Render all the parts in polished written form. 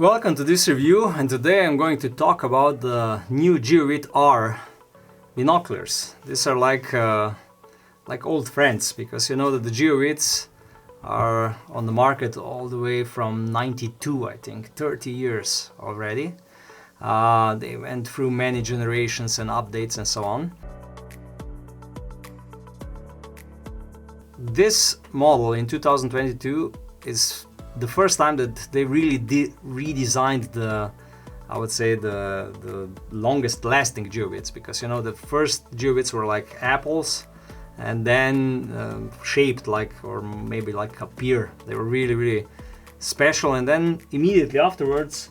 Welcome to this review, and today I'm going to talk about the new Geovid R binoculars. These are like old friends, because you know that the Geovids are on the market all the way from 92, I think, 30 years already. They went through many generations and updates and so on. This model in 2022 is the first time that they really redesigned I would say the longest lasting Geovids, because you know the first Geovids were like apples and then shaped like, or maybe like a pear. They were really special, and then immediately afterwards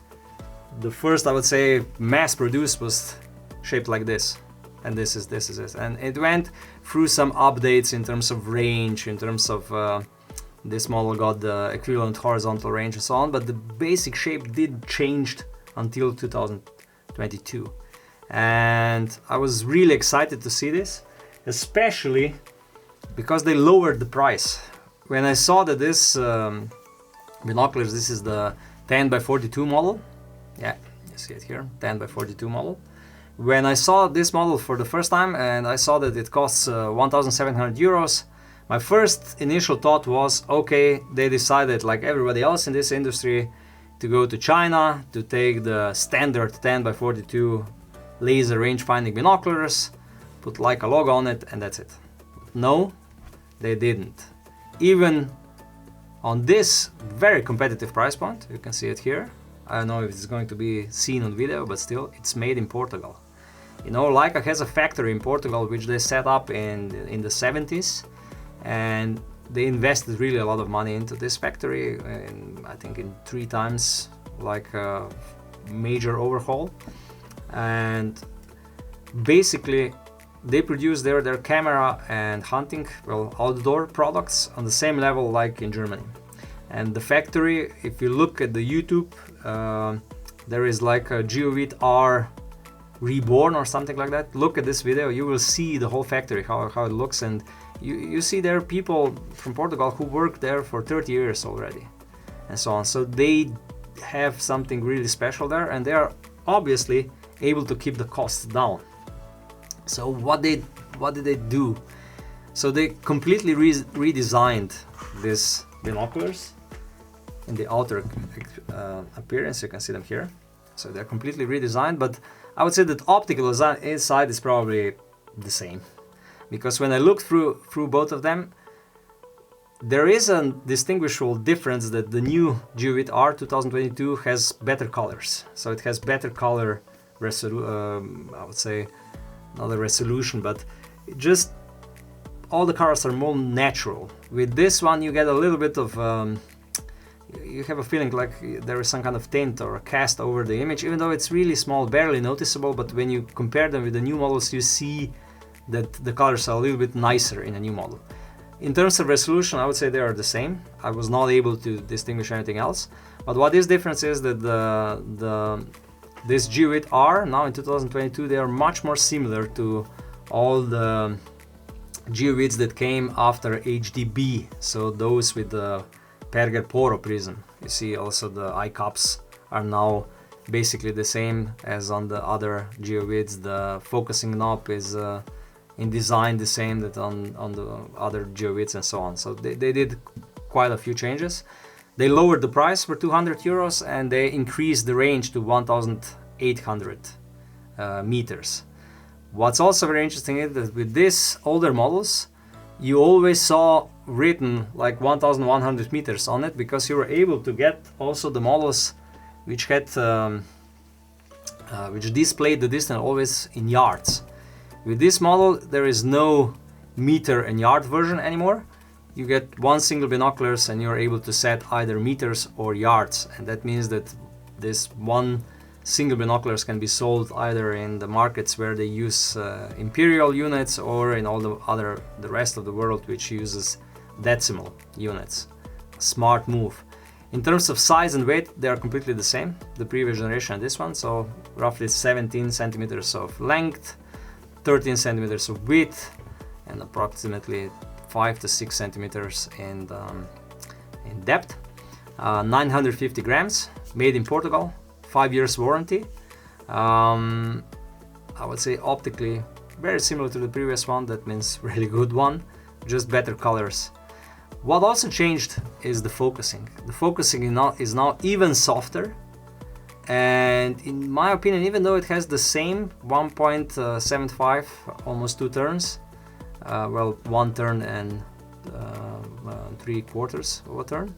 the first, I would say, mass produced was shaped like this, and this is it. And it went through some updates in terms of range, in terms of this model got the equivalent horizontal range and so on, but the basic shape did change until 2022. And I was really excited to see this, especially because they lowered the price. When I saw that this binoculars, this is the 10x42 model. Yeah, you see it here, 10x42 model. When I saw this model for the first time and I saw that it costs 1,700 euros, my first initial thought was, okay, they decided, like everybody else in this industry, to go to China to take the standard 10x42 laser rangefinding binoculars, put Leica logo on it, and that's it. No, they didn't. Even on this very competitive price point, you can see it here. I don't know if it's going to be seen on video, but still, it's made in Portugal. You know, Leica has a factory in Portugal which they set up in the 70s. And they invested really a lot of money into this factory, I think in 3 times like a major overhaul. And basically they produce their camera and hunting, well, outdoor products on the same level like in Germany. And the factory, if you look at the YouTube, there is like a Geovid R Reborn or something like that. Look at this video, you will see the whole factory, how it looks, and you see there are people from Portugal who work there for 30 years already and so on. So they have something really special there, and they are obviously able to keep the costs down. So what did they do? So they completely redesigned these binoculars in the outer appearance. You can see them here. So they're completely redesigned, but I would say that optical design inside is probably the same. Because when I look through both of them, there is a distinguishable difference that the new Geovid R 2022 has better colors. So it has better color I would say, not a resolution, but just all the colors are more natural. With this one you get a little bit of, you have a feeling like there is some kind of tint or a cast over the image, even though it's really small, barely noticeable. But when you compare them with the new models, you see that the colors are a little bit nicer in a new model. In terms of resolution, I would say they are the same. I was not able to distinguish anything else. But what is different is that this Geovid R, now in 2022, they are much more similar to all the Geovids that came after HDB. So those with the Perger Poro prism. You see also the Eyecups are now basically the same as on the other Geovids. The focusing knob is in design the same that on the other Geovids and so on. So they did quite a few changes. They lowered the price for 200 euros and they increased the range to 1,800 meters. What's also very interesting is that with these older models, you always saw written like 1,100 meters on it, because you were able to get also the models which had which displayed the distance always in yards. With this model, there is no meter and yard version anymore. You get one single binoculars and you're able to set either meters or yards. And that means that this one single binoculars can be sold either in the markets where they use imperial units, or in all the rest of the world which uses decimal units. Smart move. In terms of size and weight, they are completely the same, the previous generation and this one. So roughly 17 centimeters of length, 13 centimeters of width, and approximately 5 to 6 centimeters in depth. 950 grams made in Portugal, 5 years warranty. I would say optically very similar to the previous one, that means really good one, just better colors. What also changed is the focusing. The focusing is now even softer, and in my opinion, even though it has the same 1.75, almost 2 turns, well, 1 turn and 3/4 of a turn,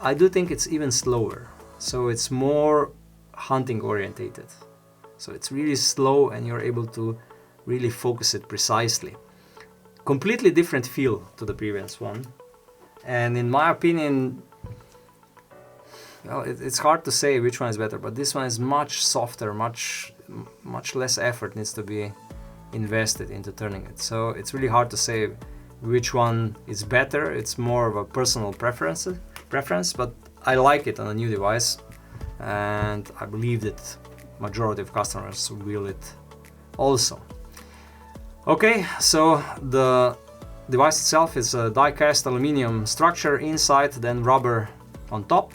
I do think it's even slower. So it's more hunting orientated. So it's really slow and you're able to really focus it precisely. Completely different feel to the previous one. And in my opinion, well, it's hard to say which one is better, but this one is much softer, much less effort needs to be invested into turning it. So it's really hard to say which one is better. It's more of a personal preference, but I like it on a new device, and I believe that majority of customers will it also. Okay, so the device itself is a die-cast aluminum structure inside, then rubber on top.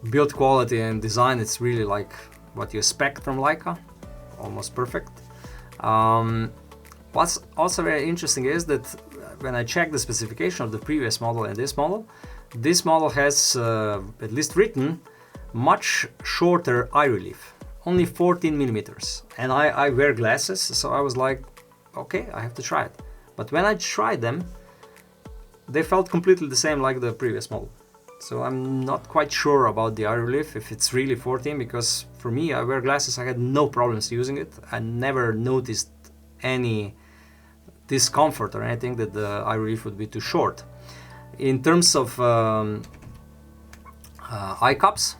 Build quality and design, it's really like what you expect from Leica, almost perfect. What's also very interesting is that when I check the specification of the previous model and this model has, at least written, much shorter eye relief, only 14 millimeters. And I wear glasses, so I was like, okay, I have to try it. But when I tried them, they felt completely the same like the previous model. So I'm not quite sure about the eye relief, if it's really 14, because for me, I wear glasses, I had no problems using it. I never noticed any discomfort or anything that the eye relief would be too short. In terms of eye cups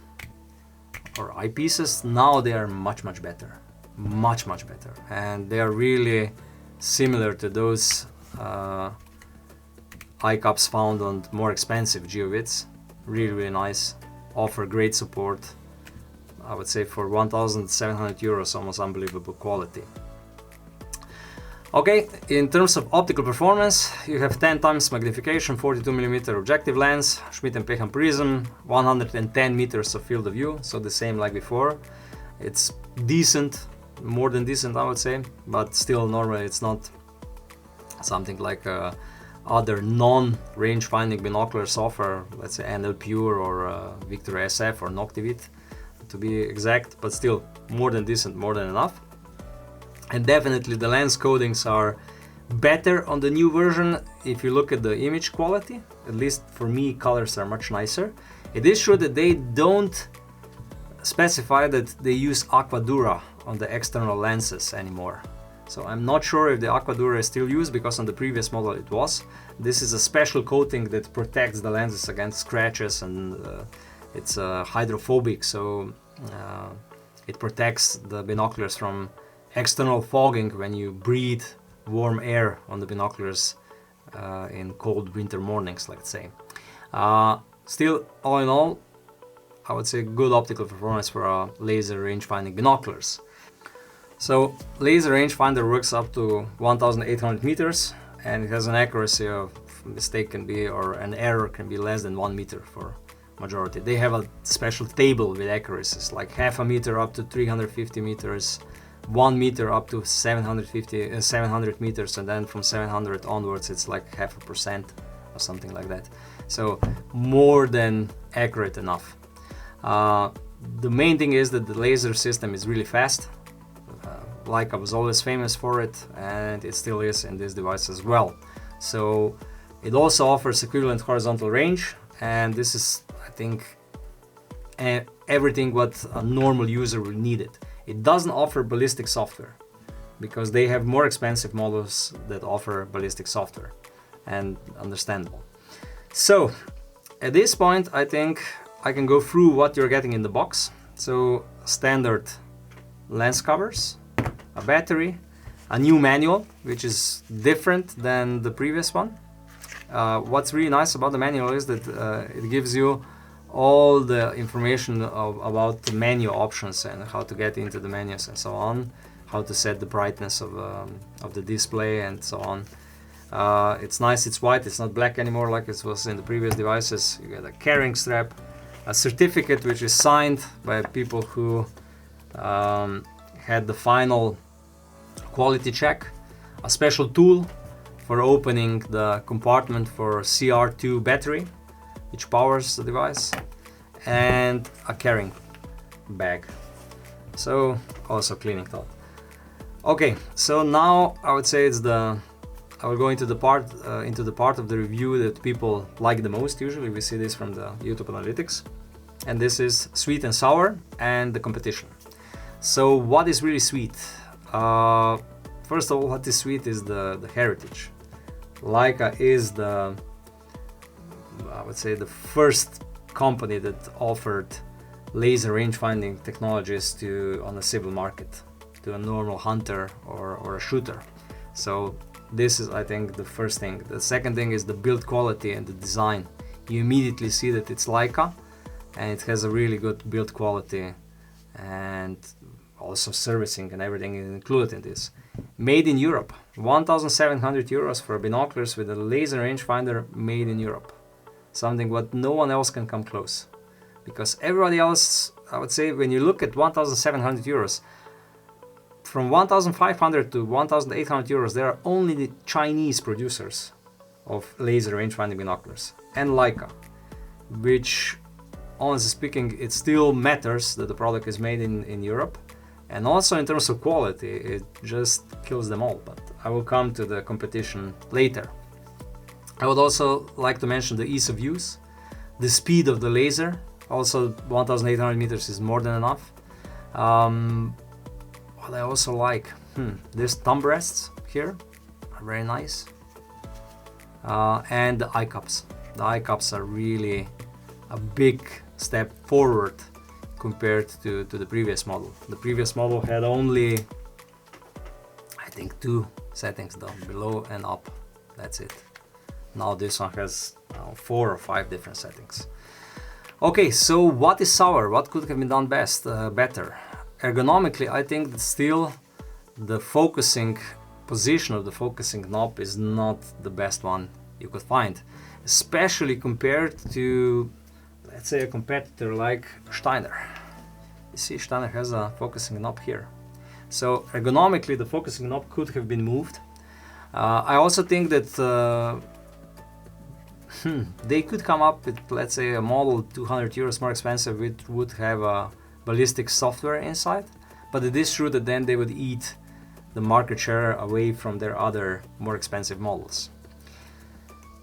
or eyepieces, now they are much better, much better, and they are really similar to those eye cups found on more expensive Geovids. Really nice, offer great support. I would say for 1,700 euros, almost unbelievable quality. Okay, in terms of optical performance, you have 10 times magnification, 42mm objective lens, Schmidt & Peckham prism, 110 meters of field of view, so the same like before. It's decent, more than decent I would say, but still normally it's not something like other non-rangefinding binoculars offer, let's say NL Pure or Victor SF or Noctivit to be exact, but still more than decent, more than enough. And definitely the lens coatings are better on the new version. If you look at the image quality, at least for me, colors are much nicer. It is true that they don't specify that they use Aquadura on the external lenses anymore. So I'm not sure if the Aquadura is still used, because on the previous model it was. This is a special coating that protects the lenses against scratches, and it's hydrophobic, so it protects the binoculars from external fogging when you breathe warm air on the binoculars in cold winter mornings, let's say. Still, all in all, I would say good optical performance for laser rangefinding binoculars. So laser rangefinder works up to 1,800 meters, and it has an accuracy of mistake can be, or an error can be less than 1 meter for majority. They have a special table with accuracies, like half a meter up to 350 meters, 1 meter up to 700 meters, and then from 700 onwards it's like 0.5% or something like that. So more than accurate enough. The main thing is that the laser system is really fast. Leica was always famous for it, and it still is in this device as well. So it also offers equivalent horizontal range, and this is, I think, everything what a normal user will need it. It doesn't offer ballistic software, because they have more expensive models that offer ballistic software, and understandable. So at this point, I think I can go through what you're getting in the box. So standard lens covers, a battery, a new manual, which is different than the previous one. What's really nice about the manual is that it gives you all the information about the menu options and how to get into the menus and so on, how to set the brightness of the display and so on. It's nice, it's white, it's not black anymore like it was in the previous devices. You get a carrying strap, a certificate which is signed by people who had the final quality check, a special tool for opening the compartment for CR2 battery, which powers the device, and a carrying bag. So also cleaning tool. Okay, so now I would say I will go into the part of the review that people like the most. Usually we see this from the YouTube analytics, and this is sweet and sour and the competition. So what is really sweet? First of all, what is sweet is the heritage. Leica is I would say the first company that offered laser range-finding technologies on the civil market, to a normal hunter or a shooter. So this is, I think, the first thing. The second thing is the build quality and the design. You immediately see that it's Leica, and it has a really good build quality, and also servicing and everything is included in this. Made in Europe, 1,700 euros for binoculars with a laser rangefinder made in Europe. Something what no one else can come close. Because everybody else, I would say, when you look at 1,700 euros, from 1,500 to 1,800 euros, there are only the Chinese producers of laser rangefinding binoculars and Leica, which, honestly speaking, it still matters that the product is made in Europe. And also in terms of quality, it just kills them all. But I will come to the competition later. I would also like to mention the ease of use, the speed of the laser. Also 1,800 meters is more than enough. What I also like, there's thumb rests here, are very nice. And the Eyecups. The Eyecups are really a big step forward compared to the previous model. The previous model had only, I think, 2 settings down, below and up. That's it. Now this one has 4 or 5 different settings. Okay, so what is sour? What could have been done better? Ergonomically, I think that still the focusing position of the focusing knob is not the best one you could find, especially compared to, let's say, a competitor like Steiner. You see, Steiner has a focusing knob here. So ergonomically, the focusing knob could have been moved. I also think that they could come up with, let's say, a model 200 euros more expensive, which would have a ballistic software inside, but it is true that then they would eat the market share away from their other more expensive models.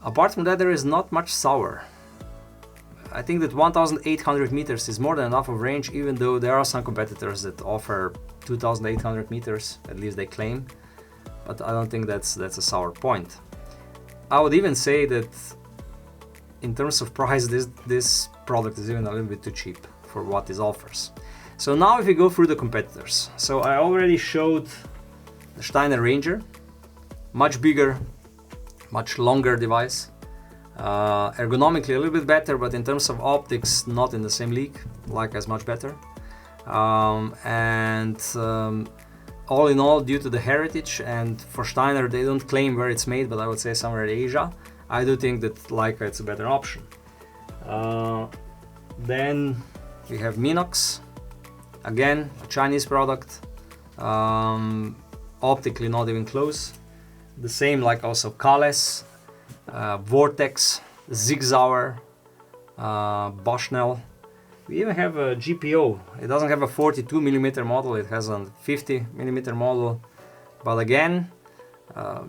Apart from that, there is not much sour. I think that 1,800 meters is more than enough of range, even though there are some competitors that offer 2,800 meters, at least they claim, but I don't think that's a sour point. I would even say that in terms of price, this product is even a little bit too cheap for what it offers. So now if we go through the competitors. So I already showed the Steiner Ranger, much bigger, much longer device. Ergonomically a little bit better, but in terms of optics, not in the same league. Leica is much better. All in all, due to the heritage, and for Steiner, they don't claim where it's made, but I would say somewhere in Asia, I do think that Leica is a better option. Then we have Minox, again a Chinese product, optically not even close. The same like also Kales, Vortex, Zigzauer, Bushnell. We even have a GPO. It doesn't have a 42mm model, it has a 50mm model, but again,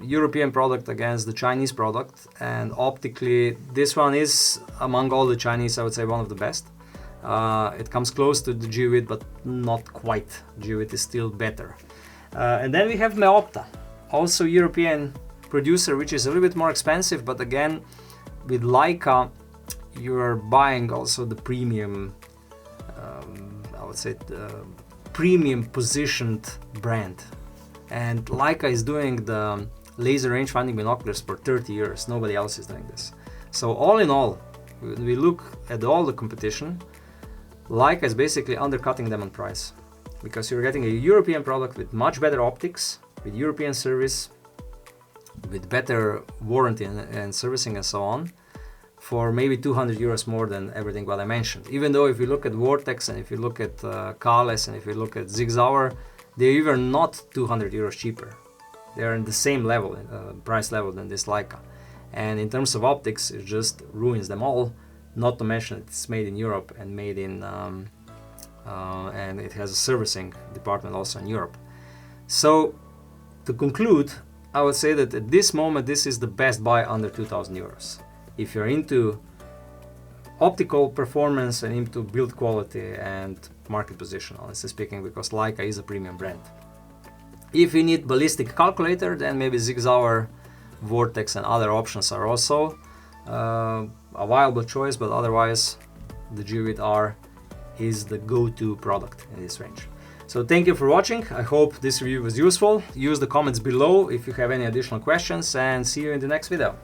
European product against the Chinese product, and optically this one is among all the Chinese, I would say, one of the best. It comes close to the Geovid, but not quite. Geovid is still better. And then we have Meopta, also European producer, which is a little bit more expensive, but again, with Leica, you're buying also the premium, I would say, the premium positioned brand. And Leica is doing the laser rangefinding binoculars for 30 years. Nobody else is doing this. So all in all, when we look at all the competition, Leica is basically undercutting them on price, because you're getting a European product with much better optics, with European service, with better warranty and servicing and so on, for maybe 200 euros more than everything what I mentioned. Even though if you look at Vortex and if you look at Kales and if you look at Sig Sauer, they're even not 200 euros cheaper. They're in the same level, price level than this Leica. And in terms of optics, it just ruins them all. Not to mention it's made in Europe and made in, and it has a servicing department also in Europe. So to conclude, I would say that at this moment, this is the best buy under 2,000 euros. If you're into optical performance and into build quality and market position, honestly speaking, because Leica is a premium brand. If you need ballistic calculator, then maybe Sig Sauer, Vortex and other options are also a viable choice, but otherwise the Geovid R is the go-to product in this range. So thank you for watching. I hope this review was useful. Use the comments below if you have any additional questions, and see you in the next video.